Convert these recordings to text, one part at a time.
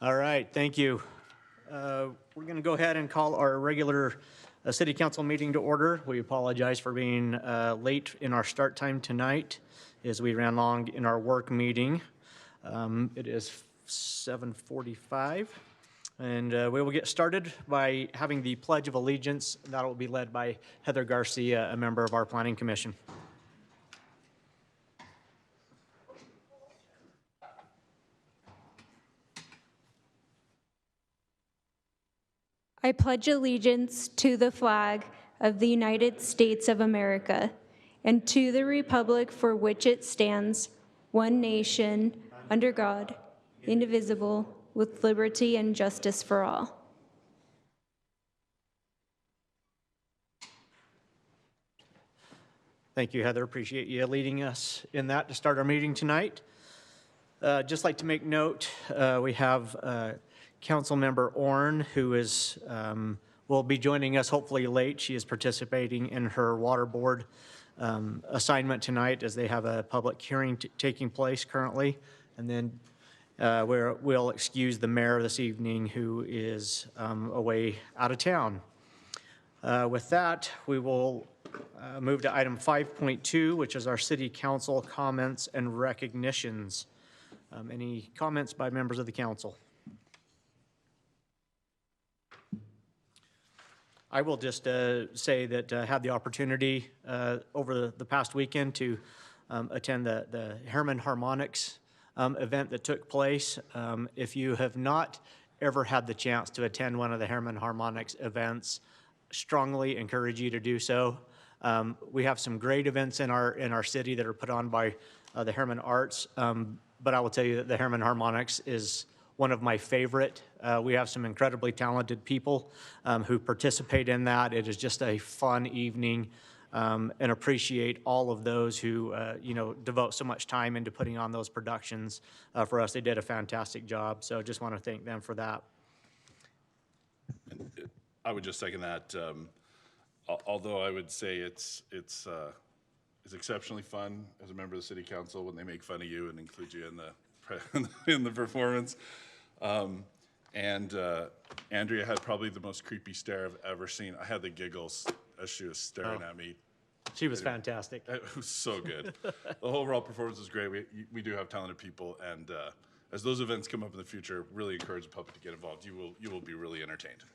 All right, thank you. We're going to go ahead and call our regular city council meeting to order. We apologize for being late in our start time tonight as we ran long in our work meeting. It is 7:45, and we will get started by having the Pledge of Allegiance. That will be led by Heather Garcia, a member of our Planning Commission. I pledge allegiance to the flag of the United States of America and to the republic for which it stands, one nation, under God, indivisible, with liberty and justice for all. Thank you, Heather. Appreciate you leading us in that to start our meeting tonight. Just like to make note, we have Council Member Orn, who will be joining us hopefully late. She is participating in her water board assignment tonight as they have a public hearing taking place currently. And then we'll excuse the mayor this evening, who is away out of town. With that, we will move to item 5.2, which is our city council comments and recognitions. Any comments by members of the council? I will just say that I had the opportunity over the past weekend to attend the Herman Harmonics event that took place. If you have not ever had the chance to attend one of the Herman Harmonics events, strongly encourage you to do so. We have some great events in our city that are put on by the Herman Arts, but I will tell you that the Herman Harmonics is one of my favorite. We have some incredibly talented people who participate in that. It is just a fun evening, and appreciate all of those who devote so much time into putting on those productions for us. They did a fantastic job, so just want to thank them for that. I would just second that. Although I would say it's exceptionally fun as a member of the city council when they make fun of you and include you in the performance. And Andrea had probably the most creepy stare I've ever seen. I had the giggles as she was staring at me. She was fantastic. It was so good. The overall performance was great. We do have talented people, and as those events come up in the future, really encourage the public to get involved. You will be really entertained.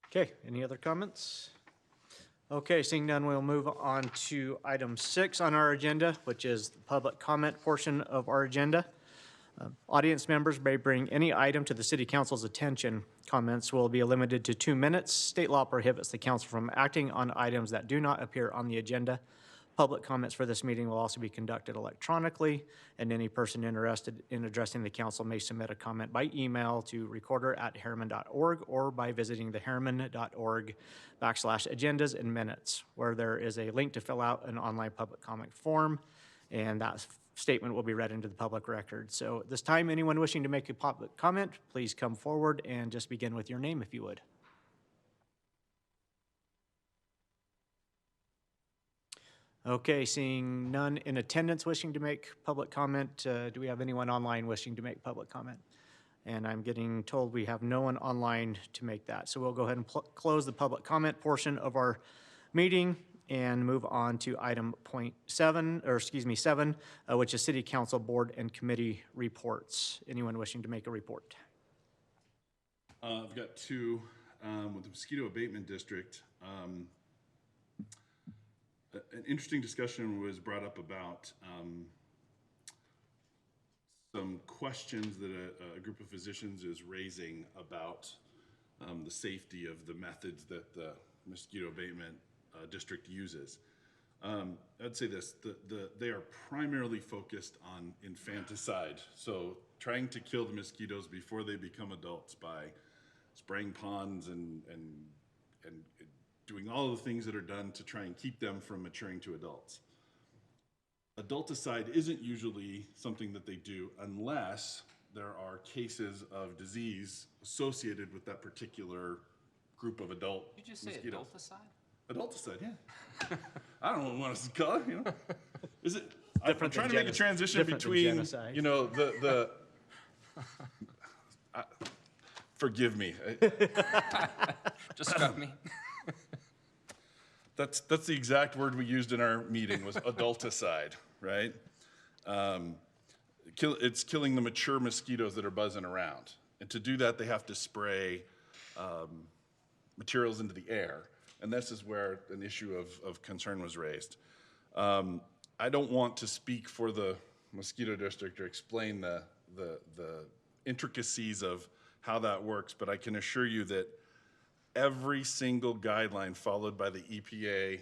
Okay, any other comments? Okay, seeing none, we'll move on to item 6 on our agenda, which is the public comment portion of our agenda. Audience members may bring any item to the city council's attention. Comments will be limited to 2 minutes. State law prohibits the council from acting on items that do not appear on the agenda. Public comments for this meeting will also be conducted electronically, and any person interested in addressing the council may submit a comment by email to recorder@harriman.org or by visiting the harriman.org/agendas and minutes, where there is a link to fill out an online public comment form, and that statement will be read into the public record. So at this time, anyone wishing to make a public comment, please come forward and just begin with your name if you would. Okay, seeing none in attendance wishing to make public comment, do we have anyone online wishing to make public comment? And I'm getting told we have no one online to make that. So we'll go ahead and close the public comment portion of our meeting and move on to item 7, which is City Council Board and Committee reports. Anyone wishing to make a report? I've got 2 with the Mosquito Abatement District. An interesting discussion was brought up about some questions that a group of physicians is raising about the safety of the methods that the mosquito abatement district uses. I'd say this, they are primarily focused on infanticide, so trying to kill the mosquitoes before they become adults by spraying ponds and doing all of the things that are done to try and keep them from maturing to adults. Adulticide isn't usually something that they do unless there are cases of disease associated with that particular group of adult Did you just say mosquitoes. adulticide? Adulticide, yeah. I don't know what it's called, Is it? I'm trying to make a transition between, genocide. you know, forgive me. Just struck me. That's the exact word we used in our meeting was adulticide, right? It's killing the mature mosquitoes that are buzzing around. And to do that, they have to spray materials into the air. And this is where an issue of concern was raised. I don't want to speak for the mosquito district or explain the intricacies of how that works, but I can assure you that every single guideline followed by the EPA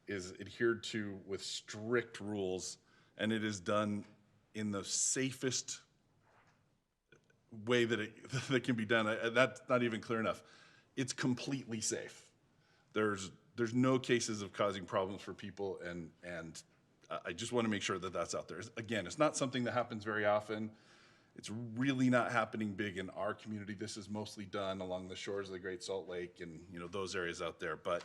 is adhered to with strict rules, and it is done in the safest way that can be done. That's not even clear enough. It's completely safe. There's no cases of causing problems for people, and I just want to make sure that that's out there. Again, it's not something that happens very often. It's really not happening big in our community. This is mostly done along the shores of the Great Salt Lake and those areas out there. But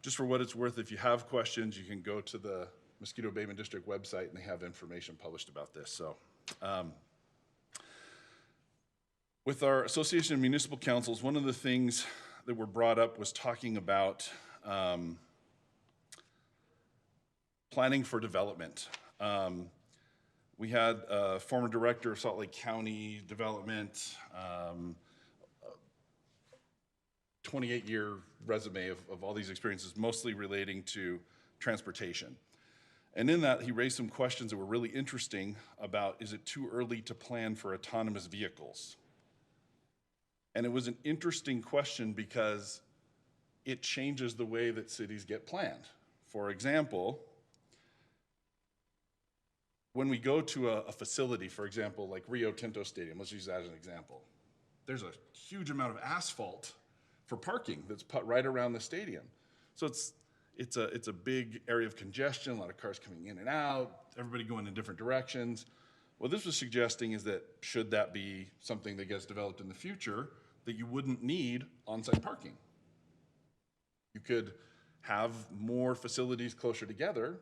just for what it's worth, if you have questions, you can go to the Mosquito Abatement District website, and they have information published about this. So, with our Association of Municipal Councils, one of the things that were brought up was talking about planning for development. We had a former director of Salt Lake County Development, 28-year resume of all these experiences, mostly relating to transportation. And in that, he raised some questions that were really interesting about, is it too early to plan for autonomous vehicles? And it was an interesting question because it changes the way that cities get planned. For example, when we go to a facility, for example, like Rio Tinto Stadium, let's use that as an example, there's a huge amount of asphalt for parking that's put right around the stadium. So it's a big area of congestion, a lot of cars coming in and out, everybody going in different directions. What this was suggesting is that should that be something that gets developed in the future, that you wouldn't need on-site parking. You could have more facilities closer together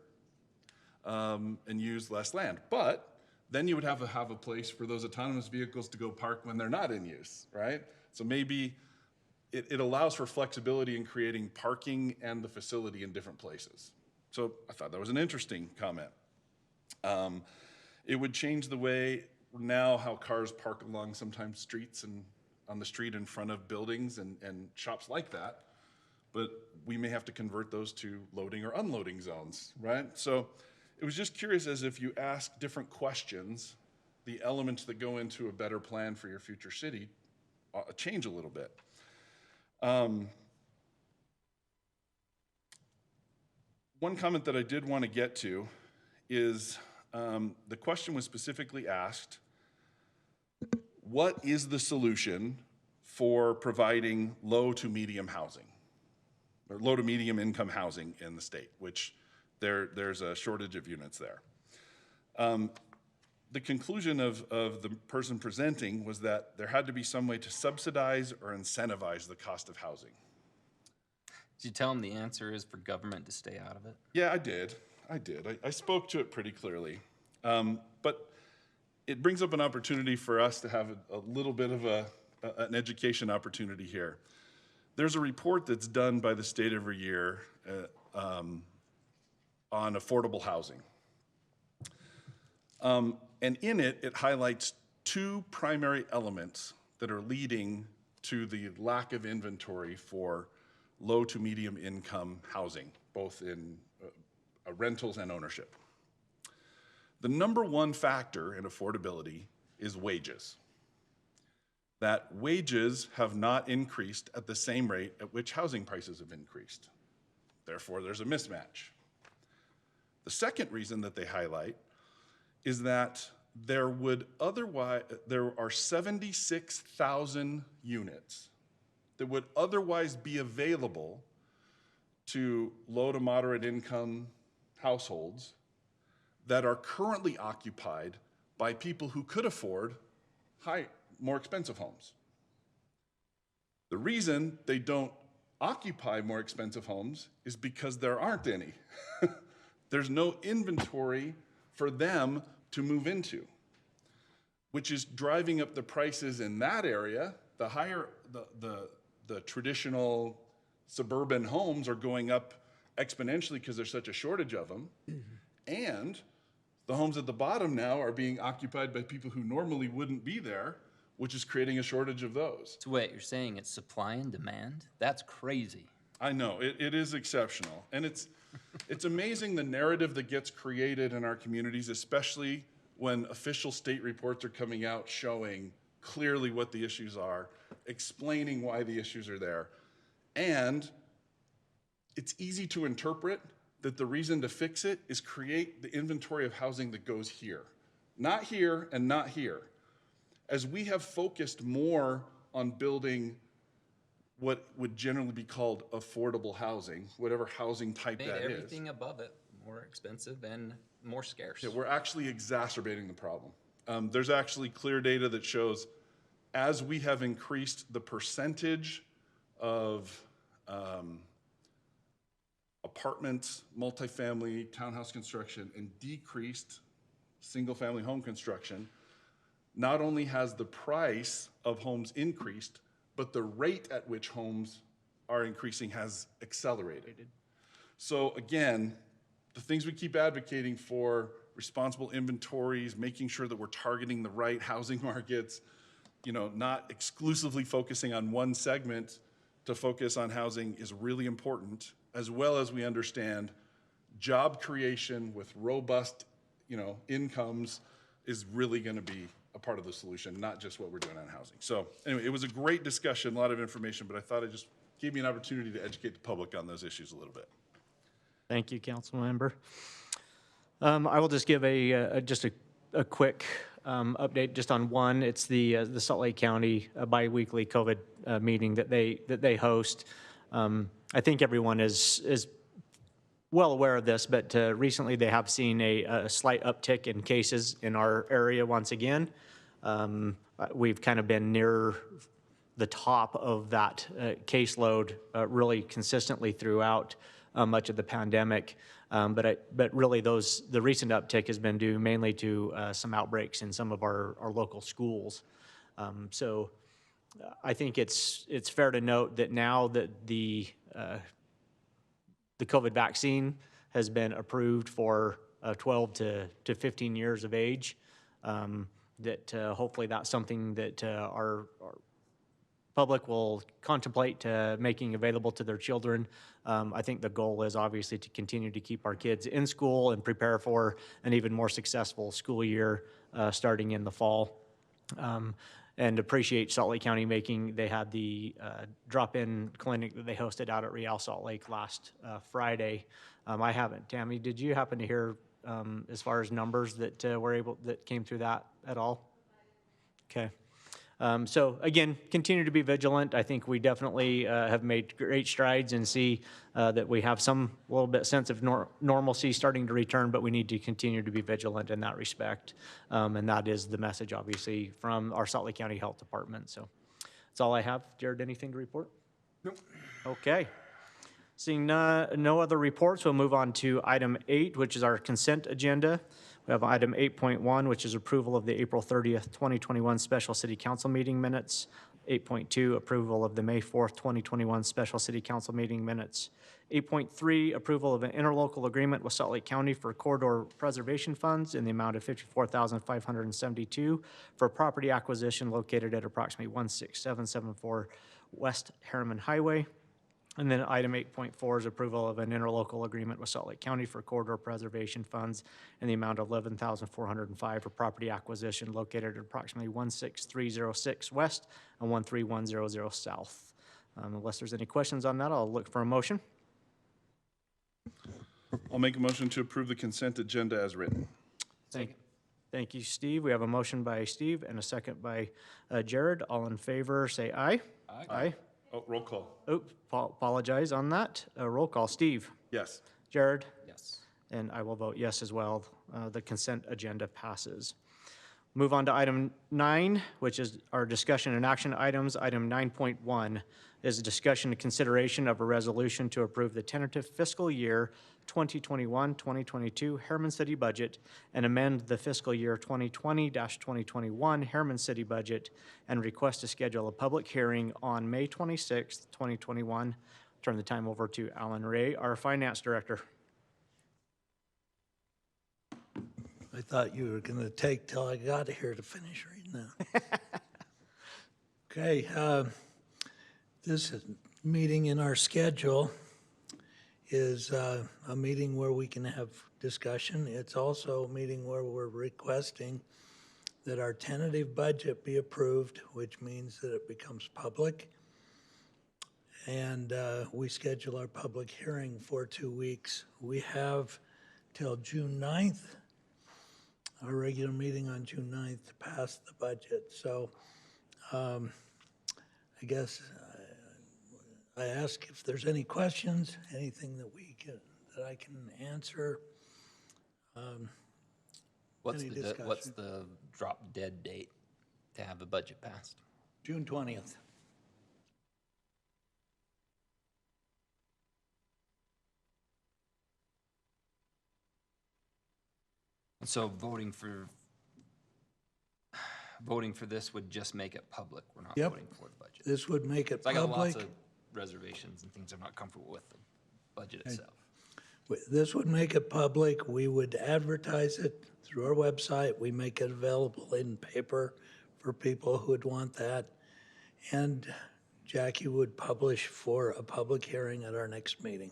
and use less land. But then you would have to have a place for those autonomous vehicles to go park when they're not in use, right? So maybe it allows for flexibility in creating parking and the facility in different places. So I thought that was an interesting comment. It would change the way now how cars park along sometimes streets and on the street in front of buildings and shops like that. But we may have to convert those to loading or unloading zones, right? So it was just curious, as if you ask different questions, the elements that go into a better plan for your future city change a little bit. One comment that I did want to get to is the question was specifically asked, what is the solution for providing low to medium housing, or low to medium income housing in the state, which there's a shortage of units there. The conclusion of the person presenting was that there had to be some way to subsidize or incentivize the cost of housing. Did you tell him the answer is for government to stay out of it? Yeah, I did. I spoke to it pretty clearly. But it brings up an opportunity for us to have a little bit of an education opportunity here. There's a report that's done by the state every year on affordable housing. And in it, it highlights two primary elements that are leading to the lack of inventory for low to medium income housing, both in rentals and ownership. The number one factor in affordability is wages. That wages have not increased at the same rate at which housing prices have increased. Therefore, there's a mismatch. The second reason that they highlight is that there are 76,000 units that would otherwise be available to low to moderate income households that are currently occupied by people who could afford more expensive homes. The reason they don't occupy more expensive homes is because there aren't any. There's no inventory for them to move into, which is driving up the prices in that area. The higher, the traditional suburban homes are going up exponentially because there's such a shortage of them. And the homes at the bottom now are being occupied by people who normally wouldn't be there, which is creating a shortage of those. So wait, you're saying it's supply and demand? That's crazy. I know, it is exceptional. And it's amazing the narrative that gets created in our communities, especially when official state reports are coming out showing clearly what the issues are, explaining why the issues are there. And it's easy to interpret that the reason to fix it is create the inventory of housing that goes here. Not here and not here. As we have focused more on building what would generally be called affordable housing, whatever housing type Made that is. everything above it more expensive and more scarce. Yeah, we're actually exacerbating the problem. There's actually clear data that shows as we have increased the percentage of apartments, multifamily, townhouse construction, and decreased single-family home construction, not only has the price of homes increased, but the rate at which homes are increasing has accelerated. So again, the things we keep advocating for, responsible inventories, making sure that we're targeting the right housing markets, not exclusively focusing on one segment to focus on housing is really important, as well as we understand job creation with robust, incomes is really gonna be a part of the solution, not just what we're doing on housing. So anyway, it was a great discussion, a lot of information, but I thought it just gave me an opportunity to educate the public on those issues a little bit. Thank you, council member. I will just give just a quick update just on one. It's the Salt Lake County biweekly COVID meeting that they host. I think everyone is well aware of this, but recently they have seen a slight uptick in cases in our area once again. We've kind of been near the top of that caseload really consistently throughout much of the pandemic. But really the recent uptick has been due mainly to some outbreaks in some of our local schools. So I think it's fair to note that now that the COVID vaccine has been approved for 12 to 15 years of age, that hopefully that's something that our public will contemplate making available to their children. I think the goal is obviously to continue to keep our kids in school and prepare for an even more successful school year starting in the fall. And appreciate Salt Lake County they had the drop-in clinic that they hosted out at Real Salt Lake last Friday. I haven't. Tammy, did you happen to hear as far as numbers that that came through that at all? Okay. So again, continue to be vigilant. I think we definitely have made great strides and see that we have some little bit sense of normalcy starting to return, but we need to continue to be vigilant in that respect. And that is the message, obviously, from our Salt Lake County Health Department. So that's all I have. Jared, anything to report? Nope. Okay. Seeing no other reports, we'll move on to item 8, which is our consent agenda. We have item 8.1, which is approval of the April 30th, 2021 special city council meeting minutes. 8.2, approval of the May 4th, 2021 special city council meeting minutes. 8.3, approval of an interlocal agreement with Salt Lake County for corridor preservation funds in the amount of $54,572 for property acquisition located at approximately 16774 West Harriman Highway. And then item 8.4 is approval of an interlocal agreement with Salt Lake County for corridor preservation funds in the amount of $11,405 for property acquisition located at approximately 16306 West and 13100 South. Unless there's any questions on that, I'll look for a motion. I'll make a motion to approve the consent agenda as written. Thank you, Steve. We have a motion by Steve and a second by Jared. All in favor, say aye. Aye. Aye. Oh, roll call. Oh, apologize on that. Roll call. Steve? Yes. Jared? Yes. And I will vote yes as well. The consent agenda passes. Move on to item 9, which is our discussion and action items. Item 9.1 is a discussion and consideration of a resolution to approve the tentative fiscal year 2021-2022 Harriman City budget and amend the fiscal year 2020-2021 Harriman City budget and request to schedule a public hearing on May 26th, 2021. Turn the time over to Alan Ray, our finance director. I thought you were going to take till I got here to finish reading that. Okay, this meeting in our schedule is a meeting where we can have discussion. It's also a meeting where we're requesting that our tentative budget be approved, which means that it becomes public. And we schedule our public hearing for 2 weeks. We have till June 9th, our regular meeting on June 9th, to pass the budget. So I guess I ask if there's any questions, anything that I can answer. What's Any the discussion? what's the drop dead date to have the budget passed? June 20th. So voting for this would just make it public. We're not Yep. voting for the budget. This would make it So I got lots public. of reservations and things I'm not comfortable with the budget itself. This would make it public. We would advertise it through our website. We make it available in paper for people who would want that. And Jackie would publish for a public hearing at our next meeting.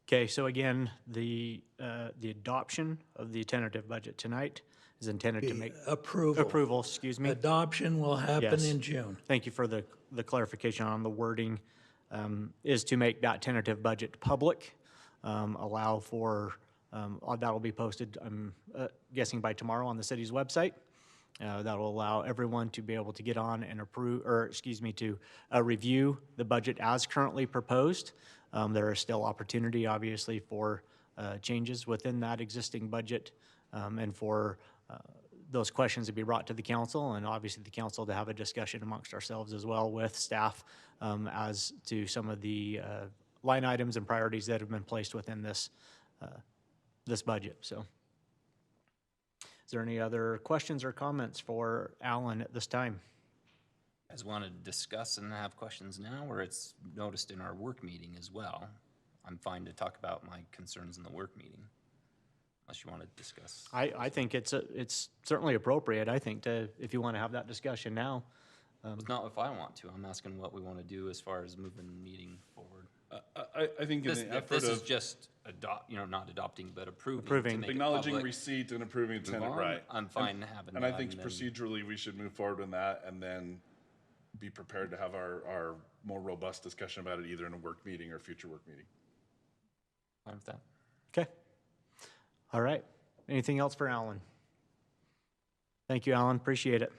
Okay, so again, the adoption of the tentative budget tonight is intended to make approval, excuse me. Adoption will happen Yes. in June. Thank you for the clarification on the wording, is to make that tentative budget public, allow for, that'll be posted, I'm guessing by tomorrow on the city's website. That'll allow everyone to be able to get on and approve, or excuse me, to review the budget as currently proposed. There is still opportunity, obviously, for changes within that existing budget, and for those questions to be brought to the council, and obviously the council to have a discussion amongst ourselves as well with staff as to some of the line items and priorities that have been placed within this budget. So, is there any other questions or comments for Alan at this time? You guys want to discuss and have questions now, or it's noticed in our work meeting as well? I'm fine to talk about my concerns in the work meeting, unless you want to discuss. I think it's certainly appropriate, I think, if you want to have that discussion now. It's not if I want to. I'm asking what we want to do as far as moving the meeting forward. I think in This, the if effort this is of just not adopting, but approving. Approving. To make it acknowledging public, receipt and approving move tenant, on, right? I'm fine having And that. I think and then- procedurally, we should move forward on that and then be prepared to have our more robust discussion about it either in a work meeting or future work meeting. Fine with that. Okay. All right. Anything else for Alan? Thank you, Alan. Appreciate it.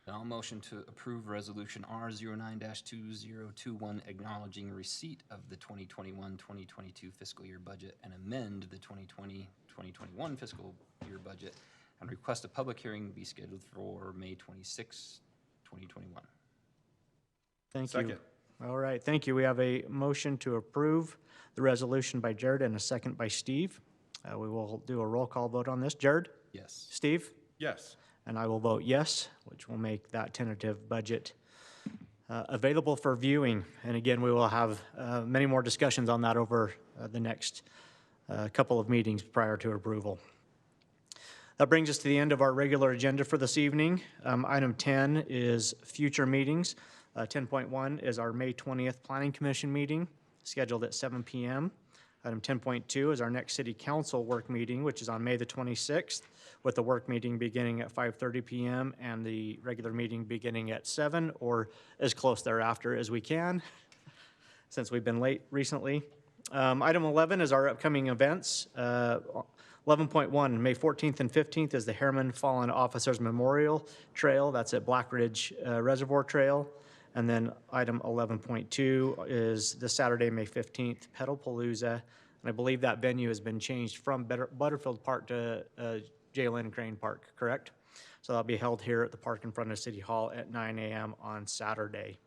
Then I'll motion to approve Resolution R09-2021, acknowledging receipt of the 2021-2022 fiscal year budget and amend the 2020-2021 fiscal year budget and request a public hearing be scheduled for May 26, 2021. Thank Second. you. All right. Thank you. We have a motion to approve the resolution by Jared and a second by Steve. We will do a roll call vote on this. Jared? Yes. Steve? Yes. And I will vote yes, which will make that tentative budget available for viewing. And again, we will have many more discussions on that over the next couple of meetings prior to approval. That brings us to the end of our regular agenda for this evening. Item 10 is future meetings. 10.1 is our May 20th Planning Commission meeting, scheduled at 7 p.m. Item 10.2 is our next City Council work meeting, which is on May the 26th, with the work meeting beginning at 5:30 p.m. and the regular meeting beginning at 7 or as close thereafter as we can, since we've been late recently. Item 11 is our upcoming events. 11.1, May 14th and 15th is the Harriman Fallen Officers Memorial Trail. That's at Black Ridge Reservoir Trail. And then item 11.2 is this Saturday, May 15th, Pedalpalooza. And I believe that venue has been changed from Butterfield Park to J. Lynn Crane Park, correct? So that'll be held here at the park in front of City Hall at 9 a.m. on Saturday.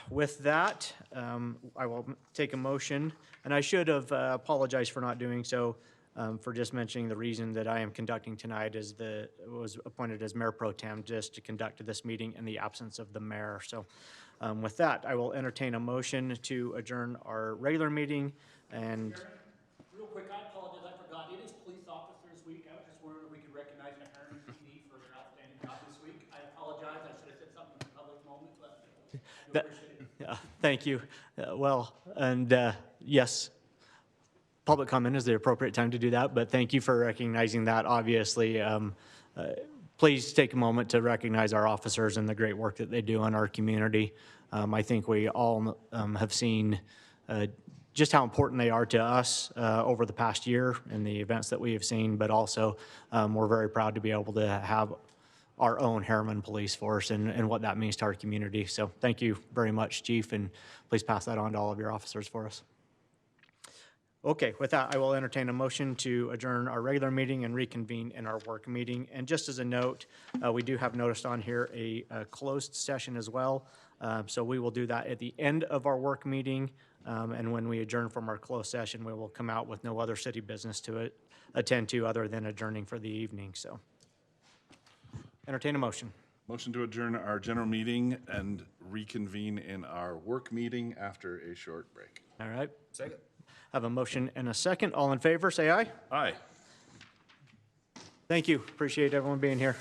With that, I will take a motion, and I should have apologized for not doing so, for just mentioning the reason that I am conducting tonight was appointed as Mayor Pro Tem just to conduct this meeting in the absence of the mayor. So with that, I will entertain a motion to adjourn our regular meeting and. Real quick, I apologize, I forgot, it is Police Officers Week. I was just wondering if we could recognize the Harriman PD for their outstanding job this week. I apologize, I should have said something in the public moment, but I do appreciate it. Yeah, thank you. Yes, public comment is the appropriate time to do that, but thank you for recognizing that, obviously. Please take a moment to recognize our officers and the great work that they do in our community. I think we all have seen just how important they are to us over the past year and the events that we have seen, but also we're very proud to be able to have our own Harriman Police Force and what that means to our community. So thank you very much, Chief, and please pass that on to all of your officers for us. Okay, with that, I will entertain a motion to adjourn our regular meeting and reconvene in our work meeting. And just as a note, we do have noticed on here a closed session as well. So we will do that at the end of our work meeting. And when we adjourn from our closed session, we will come out with no other city business to attend to other than adjourning for the evening. So entertain a motion. Motion to adjourn our general meeting and reconvene in our work meeting after a short break. All right. Second. Have a motion and a second. All in favor, say aye. Aye. Thank you. Appreciate everyone being here.